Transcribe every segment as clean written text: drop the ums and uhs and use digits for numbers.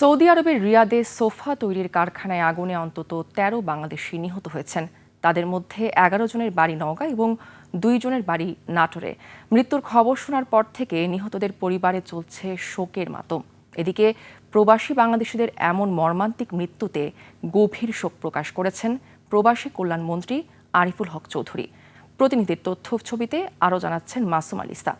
Saudi আরবের রিয়াদে sofa তৈরির কারখানায় আগুনে অন্তত ১৩ বাংলাদেশি নিহত হয়েছেন। তাদের মধ্যে ১১ জনের বাড়ি নওগাঁ এবং ২ জনের বাড়ি নাটোরে। মৃত্যুর খবর শোনার পর থেকে নিহতদের পরিবারে চলছে শোকের মাতম। এদিকে প্রবাসী বাংলাদেশিদের এমন মর্মান্তিক মৃত্যুতে গভীর শোক প্রকাশ করেছেন প্রবাসী কল্যাণ মন্ত্রী আরিফুল হক চৌধুরী। প্রতিনিধির তথ্য ছবিতে আরও জানাচ্ছেন মাসুম আলিসা।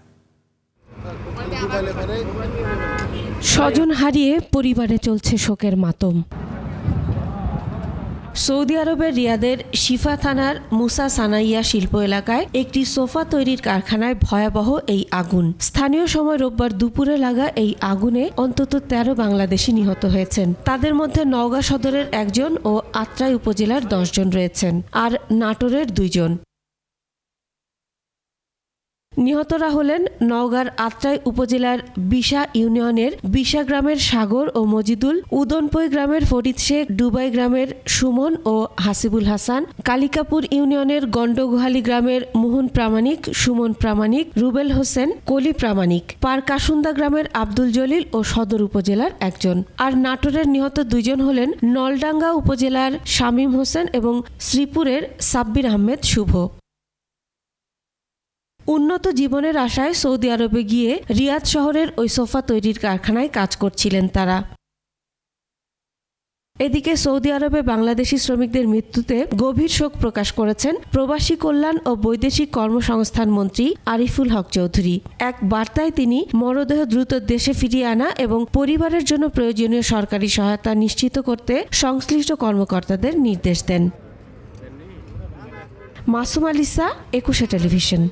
স্বজন হারিয়ে পরিবারে চলছে শোকের মাতম। সৌদি আরবের রিয়াদের শিফা থানার মুসা সানাইয়া শিল্প এলাকায় একটি সোফা তৈরির কারখানায় ভয়াবহ এই আগুন। স্থানীয় সময় রোববার দুপুরে লাগা এই আগুনে অন্তত ১৩ বাংলাদেশি নিহত হয়েছেন। তাদের মধ্যে নওগাঁ সদরের ১ জন ও আত্রাই উপজেলার ১০ জন রয়েছেন, আর নাটোরের ২ জন। নিহতরা হলেন নওগাঁর আত্রাই উপজেলার বিশা ইউনিয়নের বিশা গ্রামের সাগর ও মজিদুল, উদনপই গ্রামের ফরিদ শেখ, ডুবাই গ্রামের সুমন ও হাসিবুল হাসান, কালিকাপুর ইউনিয়নের গন্ডগোহালি গ্রামের মোহন প্রামাণিক, সুমন প্রামাণিক, রুবেল হোসেন, কলি প্রামাণিক, পারকাসুন্দা গ্রামের আব্দুল জলিল ও সদর উপজেলার ১ জন। আর নাটোরের নিহত ২ জন হলেন নলডাঙ্গা উপজেলার শামীম হোসেন এবং শ্রীপুরের সাব্বির আহমেদ শুভ। উন্নত জীবনের আশায় সৌদি আরবে গিয়ে রিয়াদ শহরের ওই সোফা তৈরির কারখানায় কাজ করছিলেন তারা। এদিকে সৌদি আরবে বাংলাদেশি শ্রমিকদের মৃত্যুতে গভীর শোক প্রকাশ করেছেন প্রবাসী কল্যাণ ও বৈদেশিক কর্মসংস্থান মন্ত্রী আরিফুল হক চৌধুরী। এক বার্তায় তিনি মরদেহ দ্রুত দেশে ফিরিয়ে আনা এবং পরিবারের জন্য প্রয়োজনীয় সরকারি সহায়তা নিশ্চিত করতে সংশ্লিষ্ট কর্মকর্তাদের নির্দেশ দেন। মাসুম আলিসা, ২১ টেলিভিশন।